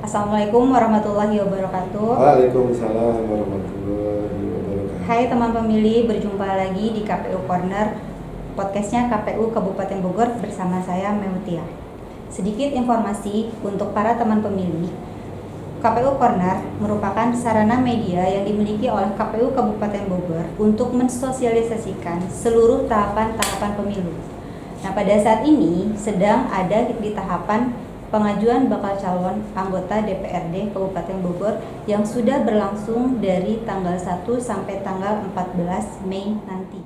Assalamualaikum warahmatullahi wabarakatuh. Waalaikumsalam warahmatullahi wabarakatuh. Hai teman pemilih, berjumpa lagi di KPU Corner, podcastnya KPU Kabupaten Bogor bersama saya Memutia. Sedikit informasi untuk para teman pemilih. KPU Corner merupakan sarana media yang dimiliki oleh KPU Kabupaten Bogor untuk mensosialisasikan seluruh tahapan-tahapan pemilu. Nah, pada saat ini sedang ada di tahapan pengajuan bakal calon anggota DPRD Kabupaten Bogor yang sudah berlangsung dari tanggal 1 sampai tanggal 14 Mei nanti.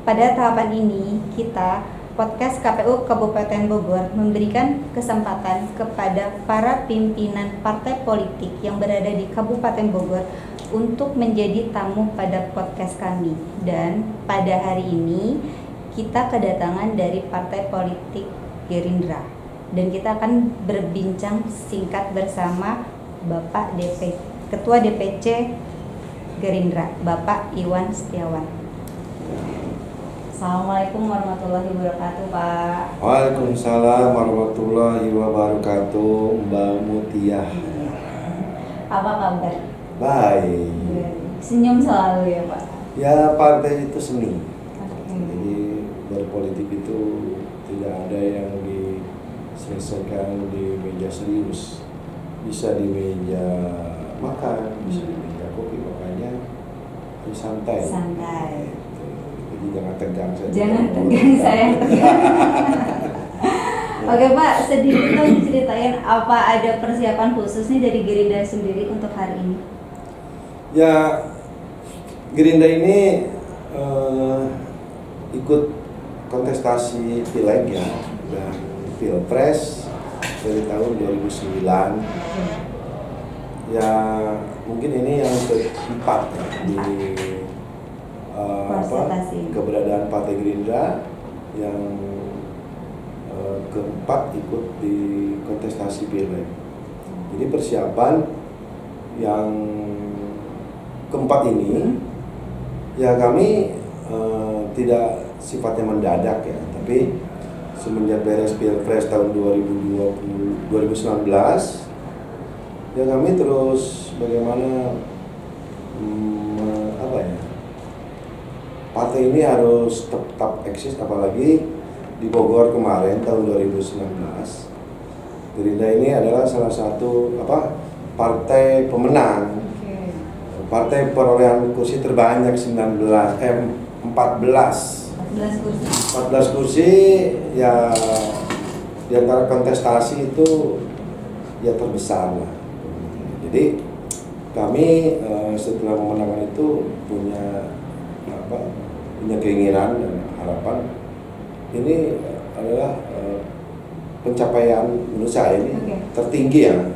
Pada tahapan ini, kita podcast KPU Kabupaten Bogor memberikan kesempatan kepada para pimpinan partai politik yang berada di Kabupaten Bogor untuk menjadi tamu pada podcast kami. Dan pada hari ini kita kedatangan dari partai politik Gerindra. Dan kita akan berbincang singkat bersama Bapak Ketua DPC Gerindra, Bapak Iwan Setiawan. Assalamualaikum warahmatullahi wabarakatuh, Pak. Waalaikumsalam warahmatullahi wabarakatuh, Mbak Mutia. Apa kabar? Baik. Senyum selalu ya, Pak. Ya, partai itu seni. Okay. Jadi berpolitik itu tidak ada yang diselesaikan di meja serius. Bisa di meja makan, bisa di meja kopi, makanya harus santai. Santai. Jadi jangan tegang saja. Jangan tegang saya. Oke Pak, sedikit dong ceritain apa ada persiapan khusus nih dari Gerindra sendiri untuk hari ini? Ya, Gerindra ini ikut kontestasi pileg ya dan pilpres dari tahun 2009. Ya, mungkin ini yang keempat ya, di keberadaan Partai Gerindra yang keempat ikut di kontestasi pileg. Jadi persiapan yang keempat ini ya kami tidak sifatnya mendadak ya, tapi semenjak beres pilpres tahun 2019 ya kami terus bagaimana partai ini harus tetap eksis, apalagi di Bogor kemarin tahun 2019 Gerindra ini adalah salah satu partai pemenang. Partai perolehan kursi terbanyak 14 kursi ya, di antara kontestasi itu ya terbesar lah. Jadi kami setelah memenangkan itu punya keinginan dan harapan ini adalah pencapaian menurut saya ini tertinggi ya,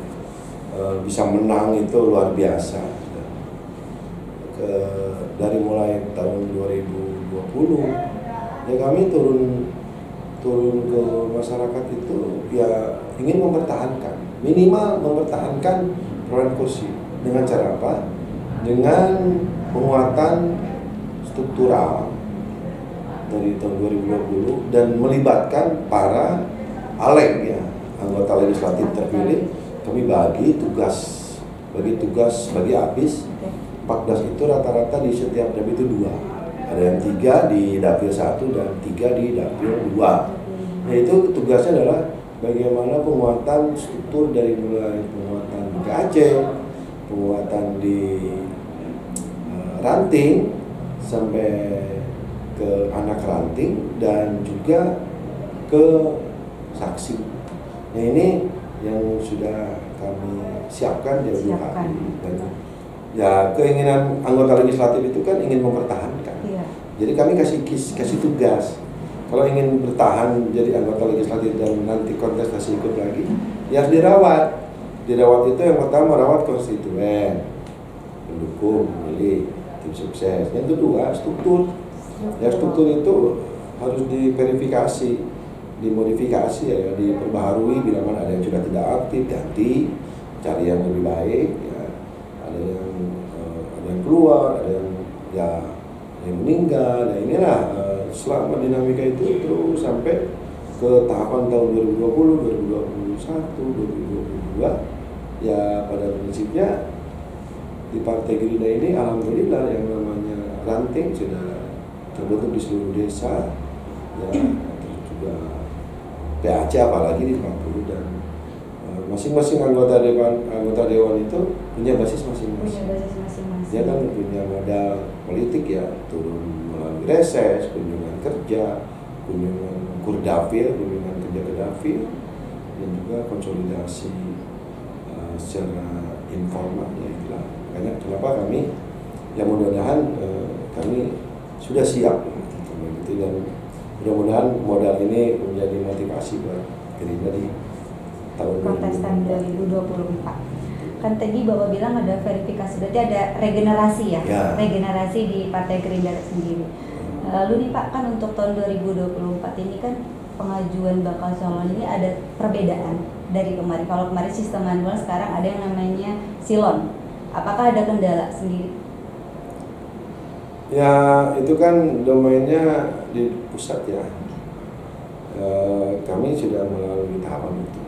bisa menang itu luar biasa. Dari mulai tahun 2020 ya kami turun ke masyarakat itu ya ingin minimal mempertahankan perolehan kursi. Dengan cara apa? Dengan penguatan struktural dari tahun 2020 dan melibatkan para aleg ya, anggota legislatif terpilih. Kami bagi tugas habis. 14 itu rata-rata di setiap dapil itu 2. Ada yang 3 di dapil 1 dan 3 di dapil 2. Nah, itu tugasnya adalah bagaimana penguatan struktur dari mulai penguatan di Aceh, penguatan di ranting sampai ke anak ranting dan juga ke saksi. Nah, ini yang sudah kami siapkan jauh hari. Dan ya keinginan anggota legislatif itu kan ingin mempertahankan. Iya. Jadi kami kasih tugas. Kalau ingin bertahan jadi anggota legislatif dan nanti kontestasi ikut lagi, ya harus dirawat. Dirawat itu yang pertama merawat konstituen, pendukung, pemilih, tim sukses. Yang kedua struktur. Ya struktur itu harus diverifikasi, dimodifikasi ya, diperbaharui bila mana ada yang sudah tidak aktif, ganti, cari yang lebih baik. Ya. Ada yang keluar, ada yang meninggal. Nah inilah selama dinamika itu terus sampai ke tahapan tahun 2020, 2021, 2022 ya pada prinsipnya di Partai Gerindra ini alhamdulillah yang namanya ranting sudah terbentuk di seluruh desa, ya, terus juga PAC apalagi di 40, dan masing-masing anggota dewan itu punya basis masing-masing. Dia kan punya modal politik ya, turun melalui reses, kunjungan kerja, kunjungan kurdafil, kunjungan kerja ke dapil, dan juga konsolidasi secara informal ya itulah. Makanya kenapa kami ya mudah-mudahan kami sudah siap gitu, dan mudah-mudahan modal ini menjadi motivasi buat Gerindra di tahun kontestan 2024. Kan tadi Bapak bilang ada verifikasi, berarti ada regenerasi ya. Regenerasi di Partai Gerindra sendiri. Lalu nih Pak, kan untuk tahun 2024 ini kan pengajuan bakal calon ini ada perbedaan dari kemarin. Kalau kemarin sistem manual, sekarang ada yang namanya silon. Apakah ada kendala sendiri? Ya itu kan domainnya di pusat ya. Kami sudah melalui tahapan itu.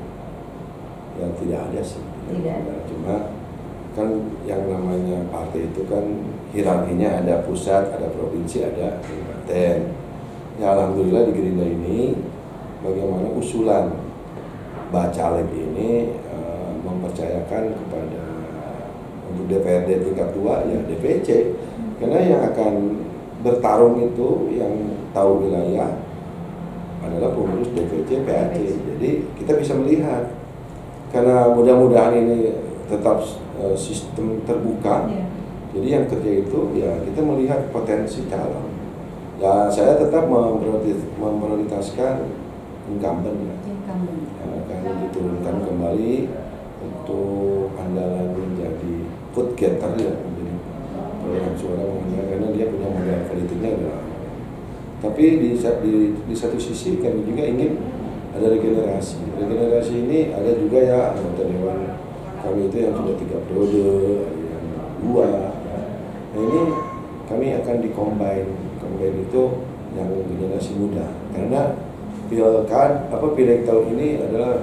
Ya tidak ada sih. Tidak ada. Cuma kan yang namanya partai itu kan hierarkinya ada pusat, ada provinsi, ada kabupaten. Ya alhamdulillah di Gerindra ini bagaimana usulan Bacalek ini mempercayakan kepada untuk DPRD tingkat 2 ya DPC, karena yang akan bertarung itu yang tahu wilayah adalah pengurus DPC PAC. Jadi kita bisa melihat, karena mudah-mudahan ini tetap sistem terbuka, jadi yang kerja itu ya kita melihat potensi calon. Ya saya tetap memprioritaskan incumbent ya. Akan diturunkan kembali untuk andalan menjadi vote getter ya, menjadi perolehan suara mengenai, karena dia punya modal politiknya udah. Tapi di satu sisi kami juga ingin ada regenerasi. Regenerasi ini ada juga ya anggota dewan kami itu yang sudah 3 periode, ada yang 2. Nah ini kami akan combine itu yang generasi muda, karena pileg tahun ini adalah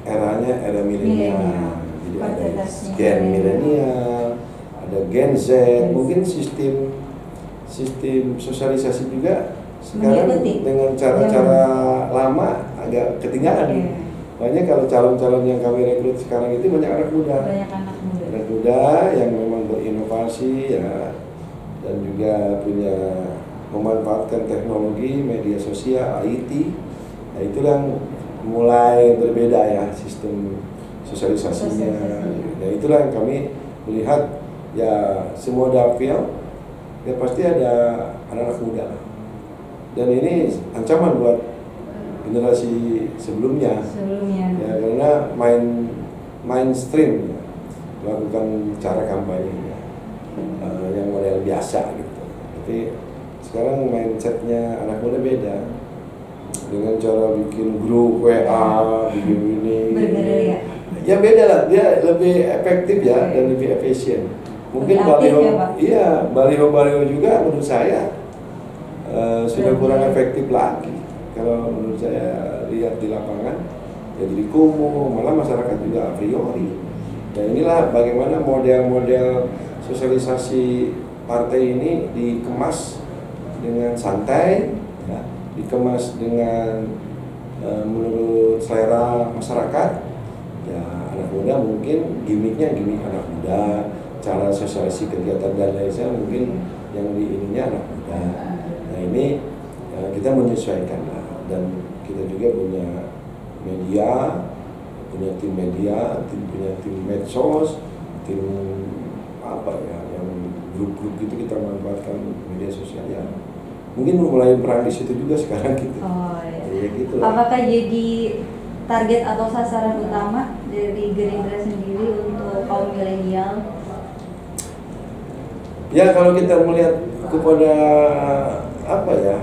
era milenial. Jadi ada gen milenial, ada gen Z, mungkin sistem sosialisasi juga sekarang dengan cara-cara lama agak ketinggalan. Banyak kalau calon-calon yang kami rekrut sekarang itu banyak anak muda. Anak muda yang memang berinovasi ya, dan juga punya memanfaatkan teknologi, media sosial, IT. Nah itu yang mulai berbeda ya sistem sosialisasinya. Nah itulah yang kami melihat ya semua dapil ya pasti ada anak-anak muda. Dan ini ancaman buat generasi sebelumnya. Ya karena mainstream ya, melakukan cara kampanye ya, yang model biasa gitu. Tapi sekarang mindsetnya anak muda beda, dengan cara bikin grup WA, video ini. Berbeda ya? Ya beda lah, dia lebih efektif ya dan lebih efisien. Mungkin baliho juga menurut saya sudah kurang efektif lagi. Kalau menurut saya lihat di lapangan, ya jadi kumuh, malah masyarakat juga a priori. Dan inilah bagaimana model-model sosialisasi partai ini dikemas dengan santai, ya, dikemas dengan menurut selera masyarakat. Ya anak muda mungkin gimmick anak muda, cara sosialisasi kegiatan dan lainnya mungkin yang diininya anak muda. Nah ini kita menyesuaikan lah, dan kita juga punya media, punya tim medsos, tim apa ya, yang grup-grup gitu kita manfaatkan media sosial ya. Mungkin mulai perang di situ juga sekarang gitu. Oh iya. Ya, gitu lah. Apakah jadi target atau sasaran utama dari Gerindra sendiri untuk kaum milenial? Ya kalau kita melihat kepada apa ya,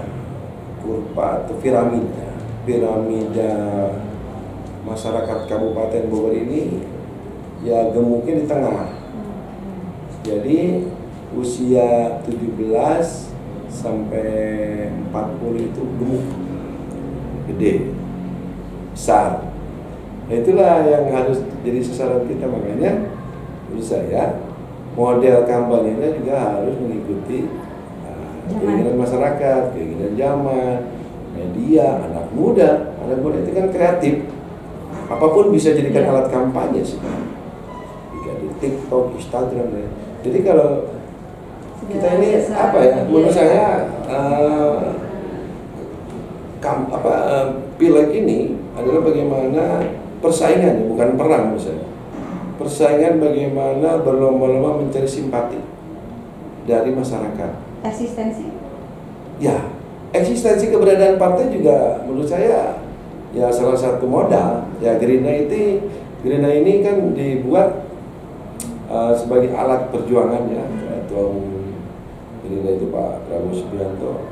kurva atau piramida masyarakat Kabupaten Bogor ini ya gemuknya di tengah. Jadi usia 17 sampai 40 itu gemuk, gede, besar. Nah, itulah yang harus jadi sasaran kita. Makanya menurut saya model kampanyenya juga harus mengikuti keinginan masyarakat, keinginan zaman, media, anak muda. Anak muda itu kan kreatif, apapun bisa jadikan alat kampanye sih. Jika di TikTok, Instagram ya. Jadi kalau kita ini apa ya? Menurut saya pileg ini adalah bagaimana persaingan, bukan perang menurut saya. Persaingan bagaimana berlomba-lomba mencari simpati dari masyarakat. Eksistensi? Ya, eksistensi keberadaan partai juga menurut saya ya salah satu modal. Ya Gerindra ini kan dibuat sebagai alat perjuangan ya. Ketua Umum Gerindra itu Pak Prabowo Subianto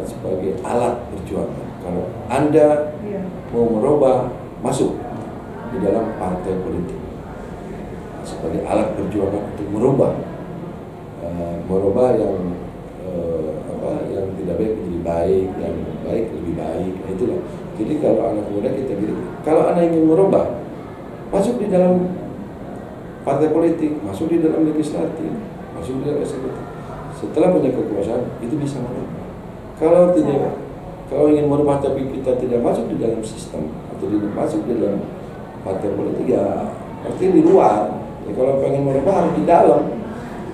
sebagai alat perjuangan. Kalau Anda mau merubah, masuk di dalam partai politik sebagai alat perjuangan untuk merubah yang tidak baik menjadi baik, yang baik lebih baik. Nah, itulah. Jadi kalau anak muda kita bilang, kalau Anda ingin merubah, masuk di dalam partai politik, masuk di dalam legislatif, masuk di dalam eksekutif. Setelah punya kekuasaan, itu bisa merubah. Kalau ingin merubah tapi kita tidak masuk di dalam sistem atau tidak masuk di dalam partai politik, ya pasti di luar. Ya, kalau pengen merubah harus di dalam.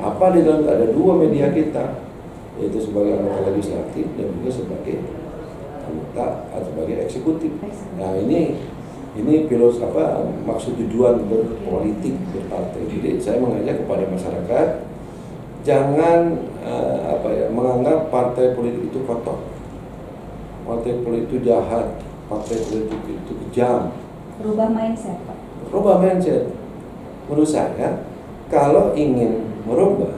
Apa di dalam? Ada dua media kita, yaitu sebagai anggota legislatif dan juga sebagai anggota atau sebagai eksekutif. Nah ini maksud tujuan berpolitik berpartai. Jadi saya mengajak kepada masyarakat jangan menganggap partai politik itu kotor, partai politik itu jahat, partai politik itu kejam. Rubah mindset, Pak. Rubah mindset. Menurut saya kalau ingin merubah,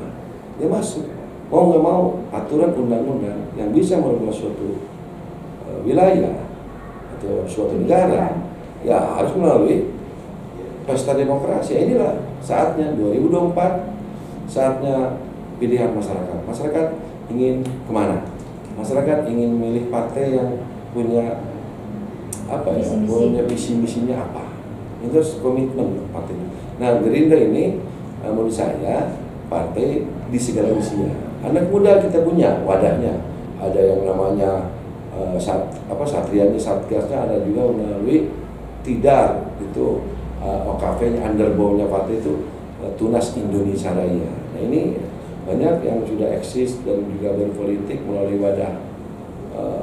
ya masuk. Mau nggak mau aturan undang-undang yang bisa merubah suatu wilayah atau suatu negara, ya harus melalui pesta demokrasi. Inilah saatnya 2024, saatnya pilihan masyarakat. Masyarakat ingin kemana? Masyarakat ingin memilih partai yang punya punya visi misinya apa? Itu harus komitmen partai. Nah, Gerindra ini menurut saya partai di segala usia. Anak muda kita punya wadahnya. Ada yang namanya Satrianya, Satgasnya, ada juga melalui Tidar itu OKV-nya, underbownya partai itu Tunas Indonesia Raya. Nah ini banyak yang sudah eksis dan juga berpolitik melalui wadah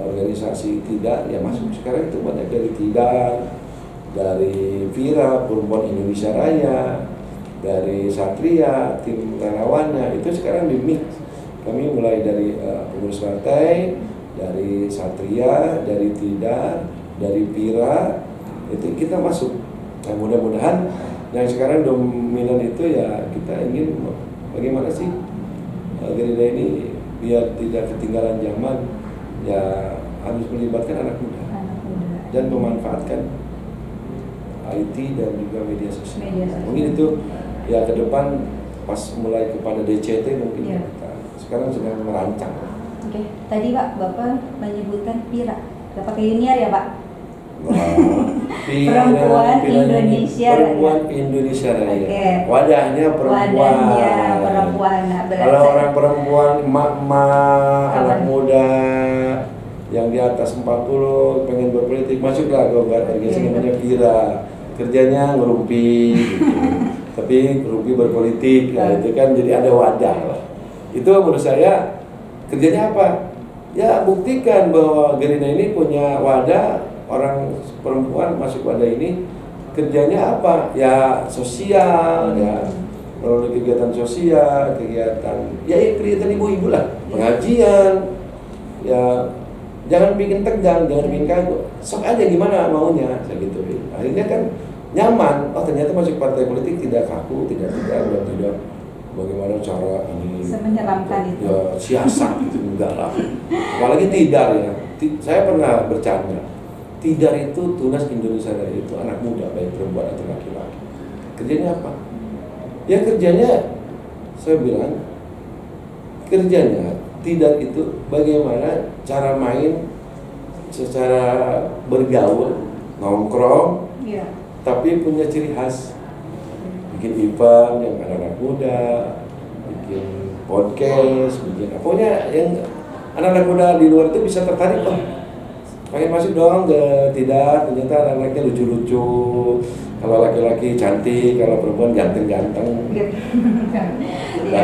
organisasi Tidar ya masuk. Sekarang itu banyak dari Tidar, dari Vira, Perempuan Indonesia Raya, dari Satria, tim relawannya, itu sekarang di mix. Kami mulai dari pengurus partai, dari Satria, dari Tidar, dari Vira, itu kita masuk. Nah mudah-mudahan yang sekarang dominan itu ya kita ingin bagaimana sih Gerindra ini biar tidak ketinggalan zaman, ya harus melibatkan anak muda dan memanfaatkan IT dan juga media sosial. Mungkin itu ya ke depan pas mulai kepada DCT mungkin kita sekarang sedang merancang. Oke, tadi Pak Bapak menyebutkan Pira, nggak pakai Yuniar ya Pak? Perempuan Indonesia Raya. Okay. Wadahnya perempuan. Nah, kalau orang perempuan, emak-emak, anak muda yang di atas 40 pengen berpolitik, masuklah ke organisasi namanya Pira. Kerjanya ngerumpi gitu. Tapi ngerumpi berpolitik ya, itu kan jadi ada wadah lah. Itu menurut saya kerjanya apa? Ya buktikan bahwa Gerindra ini punya wadah. Orang perempuan masuk wadah ini kerjanya apa? Ya sosial, ya melalui kegiatan sosial, kegiatan ibu-ibu lah, pengajian, ya jangan bikin tegang, jangan bikin kagu, sok aja gimana maunya, saya gitu. Akhirnya kan nyaman. Oh ternyata masuk partai politik tidak kaku, tidak bagaimana cara ini menyeramkan itu. Ya siasat itu enggak lah. Apalagi Tidar ya. Saya pernah bercanda. Tidar itu Tunas Indonesia Raya itu anak muda baik perempuan atau laki-laki. Kerjanya apa? Ya kerjanya saya bilang kerjanya Tidar itu bagaimana cara main secara bergaul, nongkrong, Iya. tapi punya ciri khas. Bikin event yang anak-anak muda, bikin podcast, bikin pokoknya yang anak-anak muda di luar itu bisa tertarik, pengen masuk dong. Tidak, ternyata anak-anaknya lucu-lucu, kalau laki-laki cantik, kalau perempuan ganteng-ganteng. Iya.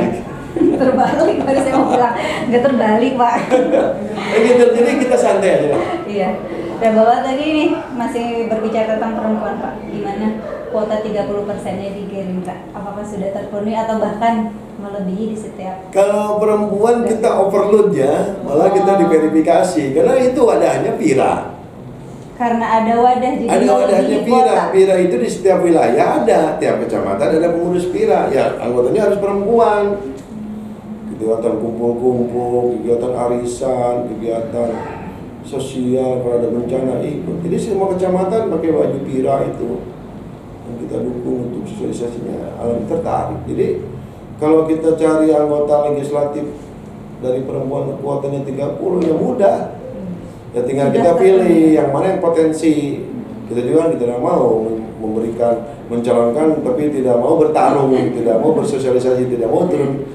Terbalik, baru saya mau bilang nggak terbalik, Pak. Gitu, jadi kita santai aja lah. Iya. Dan Bapak tadi nih masih berbicara tentang perempuan, Pak. Gimana kuota 30%-nya di Gerindra? Apakah sudah terpenuhi atau bahkan melebihi di setiap? Kalau perempuan kita overload ya, malah kita diverifikasi karena itu wadahnya Pira. Karena ada wadah jadi Ada wadahnya melebihi Pira. kuota. Pira itu di setiap wilayah ada, tiap kecamatan ada pengurus Pira. Ya anggotanya harus perempuan. Kegiatan kumpul-kumpul, kegiatan arisan, kegiatan sosial kalau ada bencana ikut. Jadi semua kecamatan pakai baju Pira itu yang kita dukung untuk sosialisasinya. Alam tertarik. Jadi kalau kita cari anggota legislatif dari perempuan kuotanya 30 ya mudah. Ya tinggal kita pilih yang mana yang potensi. Kita juga tidak mau memberikan mencalonkan tapi tidak mau bertarung, tidak mau bersosialisasi, tidak mau turun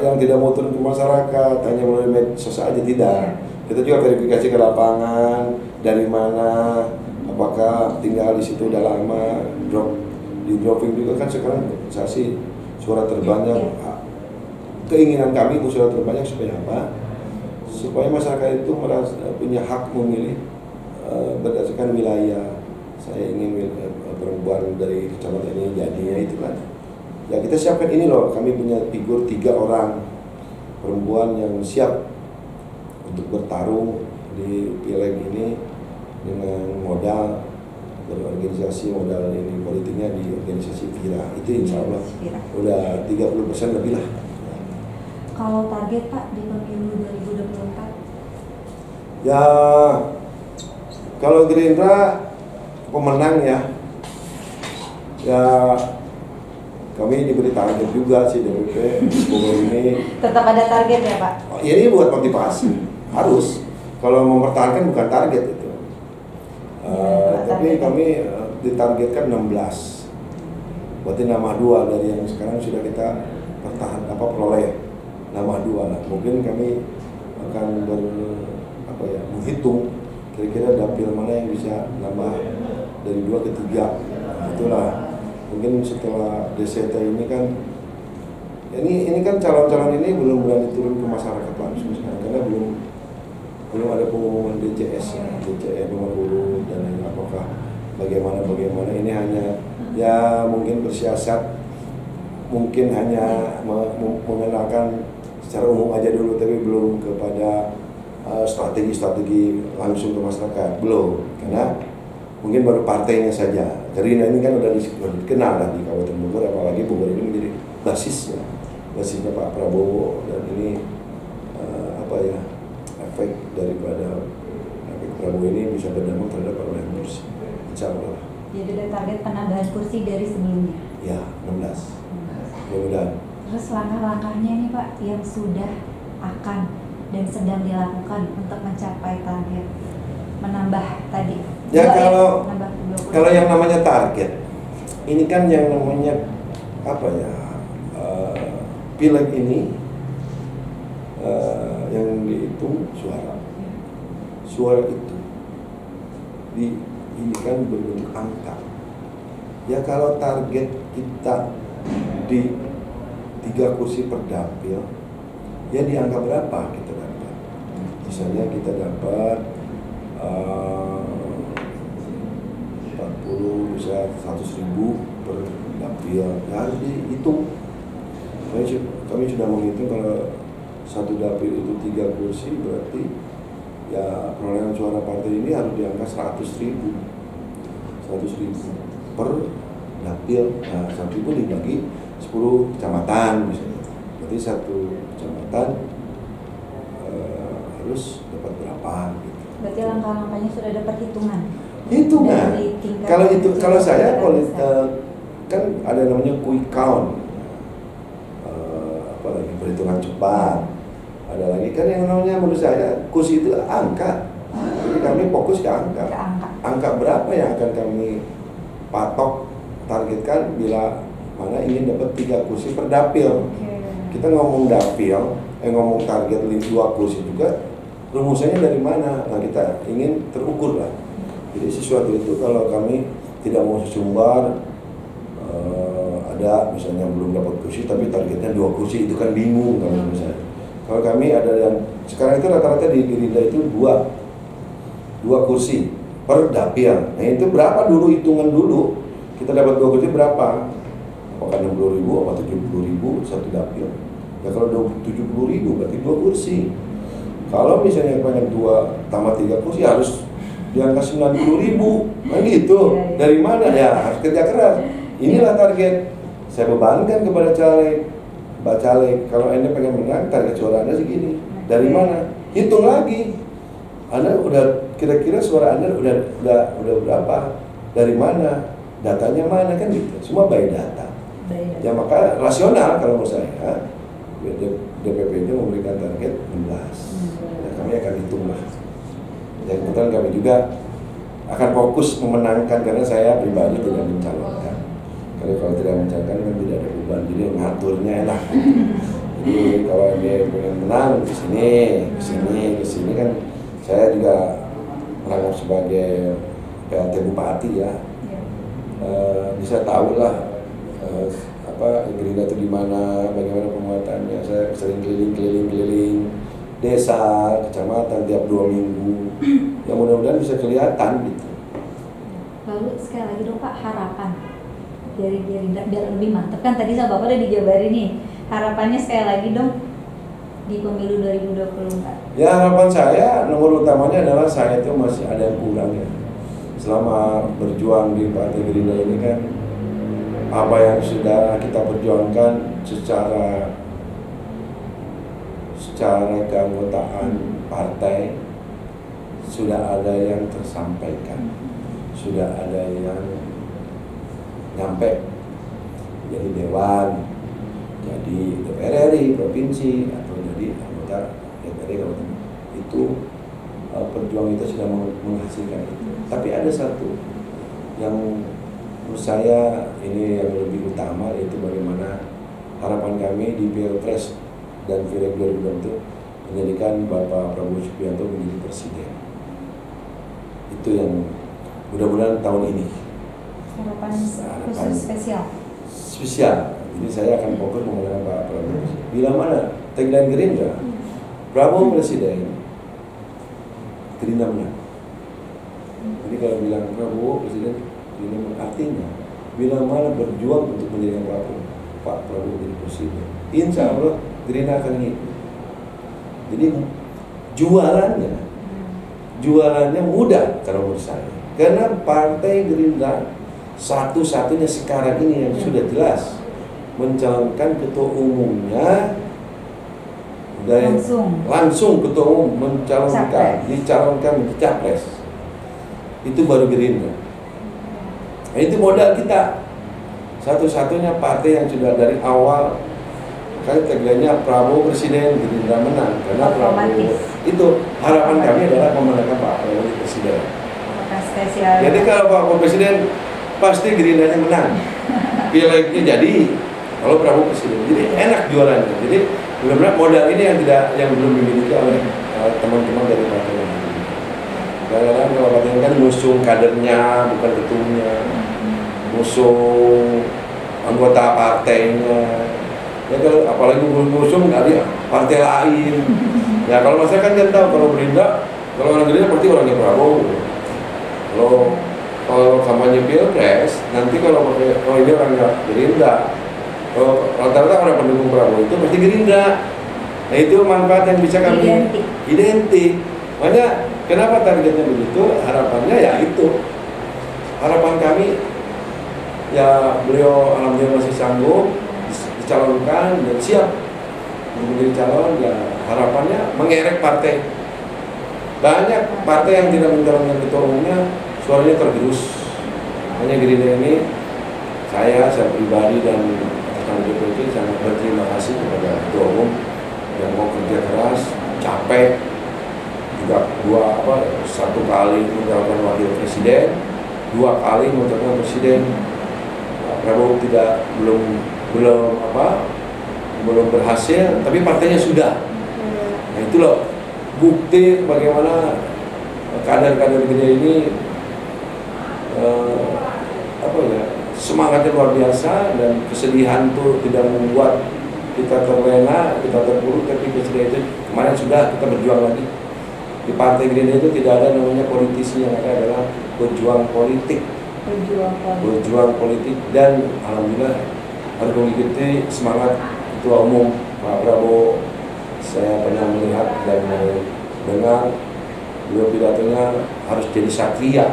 yang tidak mau turun ke masyarakat hanya melalui medsos saja, tidak. Kita juga verifikasi ke lapangan, dari mana, apakah tinggal di situ udah lama, di dropping juga kan sekarang organisasi suara terbanyak. Keinginan kami suara terbanyak supaya apa? Supaya masyarakat itu merasa punya hak memilih berdasarkan wilayah. Saya ingin perempuan dari kecamatan ini jadinya itu kan. Ya kita siapkan ini loh, kami punya figur 3 orang perempuan yang siap untuk bertarung di pileg ini dengan modal berorganisasi, modal ini politiknya di organisasi Pira. Itu insya Allah udah 30% lebih lah. Kalau target Pak di pemilu 2024? Ya kalau Gerindra pemenang ya kami diberi target juga sih DPP Bogor ini. Tetap ada target ya Pak? Oh, ini buat motivasi, harus. Kalau mempertahankan bukan target itu. Tapi kami ditargetkan 16. Berarti nama 2 dari yang sekarang sudah kita peroleh nama 2 lah. Mungkin kami akan menghitung kira-kira dapil mana yang bisa nambah dari 2 ke 3. Itulah. Mungkin setelah DCT ini kan ini kan calon-calon ini belum berani turun ke masyarakat langsung sekarang karena belum ada pengumuman DCS DCE nomor urut dan apakah bagaimana ini hanya ya mungkin bersiasat, mungkin hanya mengenalkan secara umum aja dulu tapi belum kepada strategi langsung ke masyarakat, belum, karena mungkin baru partainya saja. Gerindra ini kan udah dikenal lah di Kabupaten Bogor, apalagi Bogor ini menjadi basisnya Pak Prabowo, dan ini efek daripada efek Prabowo ini bisa berdampak terhadap perolehan kursi, insya Allah. Jadi ada target penambahan kursi dari sebelumnya? Ya, 16. Mudah-mudahan. Terus langkah-langkahnya nih Pak yang sudah akan dan sedang dilakukan untuk mencapai target menambah tadi? Ya kalau yang namanya target, ini kan yang namanya pileg ini yang dihitung suara itu ini kan berbentuk angka. Ya kalau target kita di 3 kursi per dapil, ya di angka berapa kita dapat? Misalnya kita dapat 40 bisa 100.000 per dapil, ya harus dihitung. Kami sudah menghitung kalau satu dapil itu 3 kursi, berarti ya perolehan suara partai ini harus di angka 100.000 per dapil. Nah 100.000 dibagi 10 kecamatan misalnya, berarti satu kecamatan harus dapat berapa gitu. Berarti langkah-langkahnya sudah ada perhitungan. Kalau saya kan ada namanya quick count, apalagi perhitungan cepat. Ada lagi kan yang namanya menurut saya kursi itu angka. Jadi kami fokus ke angka. Angka berapa yang akan kami patok targetkan bila mana ingin dapat 3 kursi per dapil. Kita ngomong dapil, ngomong target 2 kursi juga, rumusannya dari mana? Nah kita ingin terukur lah. Jadi sesuatu itu kalau kami tidak mau sesumbar, ada misalnya belum dapat kursi tapi targetnya 2 kursi, itu kan bingung kalau misalnya. Kalau kami ada yang sekarang itu rata-rata di Gerindra itu 2 kursi per dapil. Nah itu berapa dulu, hitungan dulu, kita dapat 2 kursi berapa? Apakah 60.000 atau 70.000 satu dapil? Ya kalau 70.000 berarti 2 kursi. Kalau misalnya pengen 2 tambah 3 kursi harus di angka 90.000, nah gitu. Dari mana? Ya harus kerja keras. Inilah target. Saya bebankan kepada caleg, Mbak Caleg, kalau Anda pengen menang, target suara Anda segini. Dari mana? Hitung lagi. Anda udah kira-kira suara Anda udah berapa? Dari mana? Datanya mana, kan gitu. Semua by data. Ya maka rasional kalau menurut saya, DPP itu memberikan target 16. Nah, kami akan hitung lah. Ya kebetulan kami juga akan fokus memenangkan karena saya pribadi tidak mencalonkan. Kalau tidak mencalonkan kan tidak ada beban, jadi ngaturnya enak. Jadi kalau dia pengen menang ke sini kan saya juga merangkap sebagai PLT Bupati ya. Bisa tahu lah Gerindra itu di mana, bagaimana penguatannya. Saya sering keliling desa, kecamatan tiap 2 minggu. Ya mudah-mudahan bisa kelihatan gitu. Lalu sekali lagi dong Pak, harapan dari Gerindra biar lebih mantap, kan tadi sama Bapak udah dijabarin nih. Harapannya sekali lagi dong di pemilu 2024. Ya harapan saya nomor utamanya adalah saya itu masih ada yang kurang ya. Selama berjuang di Partai Gerindra ini kan, apa yang sudah kita perjuangkan secara keanggotaan partai sudah ada yang tersampaikan, sudah ada yang nyampe jadi dewan, jadi DPR RI provinsi atau jadi anggota DPR RI itu perjuangan itu sudah menghasilkan itu. Tapi ada satu yang menurut saya ini yang lebih utama, yaitu bagaimana harapan kami di Pilpres dan Pileg 2024 itu menjadikan Bapak Prabowo Subianto menjadi presiden. Itu yang mudah-mudahan tahun ini. Harapan khusus spesial. Jadi saya akan fokus memenangkan Pak Prabowo. Bila mana tagline Gerindra, Prabowo presiden, Gerindra menang. Jadi kalau bilang Prabowo presiden, Gerindra artinya bila mana berjuang untuk menjadikan Pak Prabowo jadi presiden, insya Allah Gerindra akan ngikut. Jadi jualannya mudah kalau menurut saya, karena Partai Gerindra satu-satunya sekarang ini yang sudah jelas mencalonkan ketua umumnya dari langsung ketua umum dicalonkan menjadi capres. Itu baru Gerindra. Nah, itu modal kita. Satu-satunya partai yang sudah dari awal kan tagline-nya Prabowo presiden, Gerindra menang. Karena Prabowo itu harapan kami adalah memenangkan Pak Prabowo presiden. Jadi kalau Pak Prabowo presiden pasti Gerindra menang. Pilegnya jadi kalau Prabowo presiden. Jadi enak jualannya. Jadi benar-benar modal ini yang belum dimiliki oleh teman-teman dari partai lain. Kadang-kadang kalau partai kan musuh kadernya, bukan ketumnya, musuh anggota partainya. Ya kalau apalagi musuh dari partai lain. Ya kalau masyarakat kan tahu kalau Gerindra, kalau orang Gerindra berarti orangnya Prabowo. Kalau kampanye Pilpres, nanti kalau ini orangnya Gerindra. Kalau rata-rata orang pendukung Prabowo itu pasti Gerindra. Nah itu manfaat yang bisa kami identik. Makanya kenapa targetnya begitu? Harapannya ya itu. Harapan kami ya beliau alhamdulillah masih sanggup dicalonkan dan siap menjadi calon. Ya harapannya mengerek partai. Banyak partai yang tidak mencalonkan ketua umumnya suaranya tergerus. Hanya Gerindra ini saya pribadi dan rekan DPP sangat berterima kasih kepada ketua umum yang mau kerja keras, capek juga satu kali mencalonkan wakil presiden, 2 kali mencalonkan presiden. Pak Prabowo belum berhasil, tapi partainya sudah. Nah itu loh bukti bagaimana kader-kader gede ini semangatnya luar biasa, dan kesedihan itu tidak membuat kita terlena, kita terpuruk, tapi kesedihan itu kemarin sudah kita berjuang lagi. Di Partai Gerindra itu tidak ada namanya politisi, yang ada adalah berjuang politik. Berjuang politik, dan alhamdulillah harus mengikuti semangat Ketua Umum Pak Prabowo. Saya pernah melihat dan mendengar beliau pidatonya harus jadi satria.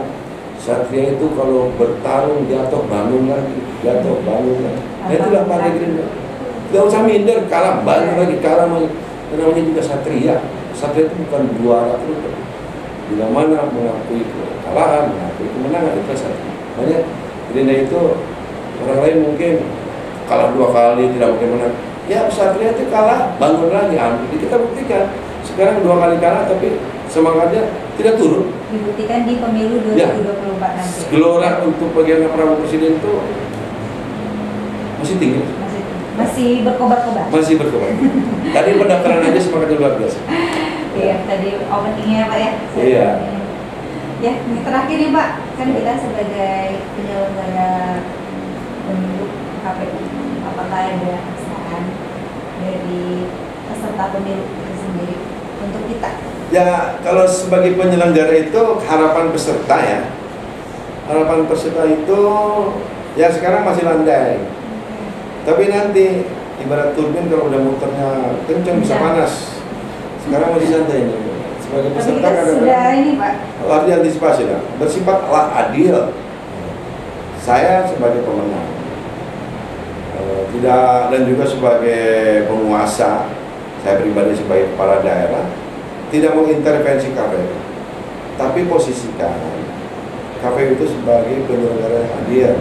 Satria itu kalau bertarung jatuh bangun lagi, jatuh bangun lagi. Nah itulah Partai Gerindra. Tidak usah minder, kalah bangun lagi, kalah lagi. Namanya juga satria. Satria itu bukan juara terus. Bila mana mengakui kekalahan, mengakui kemenangan, itu satria. Makanya Gerindra itu orang lain mungkin kalah 2 kali tidak mungkin menang. Ya satria itu kalah, bangun lagi. Jadi kita buktikan. Sekarang 2 kali kalah, tapi semangatnya tidak turun. Dibuktikan di pemilu 2024 nanti. Gelora untuk bagian Prabowo presiden itu masih tinggi. Masih berkobar-kobar. Masih berkobar. Tadi pendaftaran aja semangatnya luar biasa. Iya, tadi openingnya Pak ya. Iya. Ya, ini terakhir nih Pak, kan kita sebagai penyelenggara pemilu KPU, apakah ada pesan dari peserta pemilu itu sendiri untuk kita? Ya, kalau sebagai penyelenggara itu harapan peserta ya. Harapan peserta itu ya sekarang masih landai. Tapi nanti ibarat turbin kalau udah muternya kencang bisa panas. Sekarang masih santai ini. Sebagai peserta sudah ini Pak. Harus diantisipasi lah. Bersifatlah adil. Saya sebagai pemenang, tidak, dan juga sebagai penguasa, saya pribadi sebagai kepala daerah, tidak mengintervensi KPU, tapi posisikan KPU itu sebagai penyelenggara yang adil,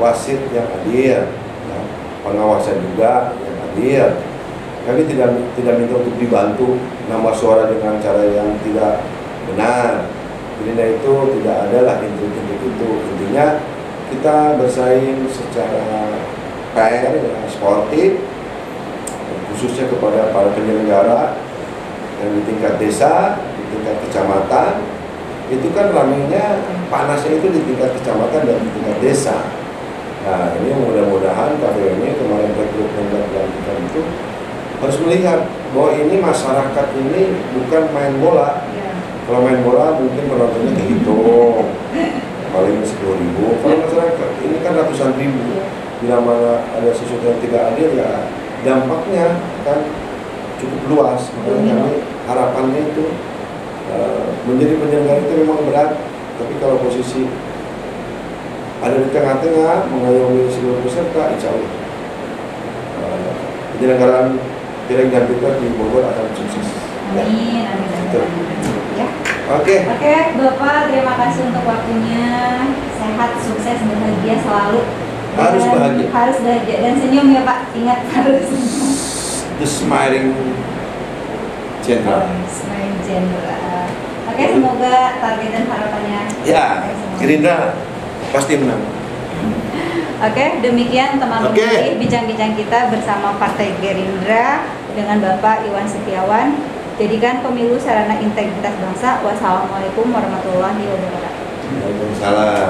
wasit yang adil, ya, pengawasan juga yang adil. Kami tidak minta untuk dibantu nambah suara dengan cara yang tidak benar. Gerindra itu tidak ada lah intrik-intrik itu. Intinya kita bersaing secara fair, ya, sportif, khususnya kepada para penyelenggara yang di tingkat desa, di tingkat kecamatan. Itu kan ramainya, panasnya itu di tingkat kecamatan dan di tingkat desa. Nah ini mudah-mudahan KPU ini kemarin rekrut yang dilantikan itu harus melihat bahwa ini masyarakat ini bukan main bola. Kalau main bola mungkin penontonnya kehitung paling 10.000. Kalau masyarakat ini kan ratusan ribu. Bila mana ada sesuatu yang tidak adil, ya dampaknya kan cukup luas. Makanya kami harapannya itu menjadi penyelenggara itu memang berat. Tapi kalau posisi ada di tengah-tengah mengayomi seluruh peserta, insya Allah penyelenggaraan Pileg dan Pilpres di Bogor akan sukses. Amin, amin, ya. Oke, Bapak, terima kasih untuk waktunya. Sehat, sukses, bahagia selalu. Harus bahagia. Harus bahagia dan senyum ya Pak. Ingat harus. The smiling general. Smiling general. Oke, semoga target dan harapannya. Ya, Gerindra pasti menang. Oke, demikian teman-teman bincang-bincang kita bersama Partai Gerindra dengan Bapak Iwan Setiawan. Jadikan pemilu sarana integritas bangsa. Wassalamualaikum warahmatullahi wabarakatuh. Waalaikumsalam.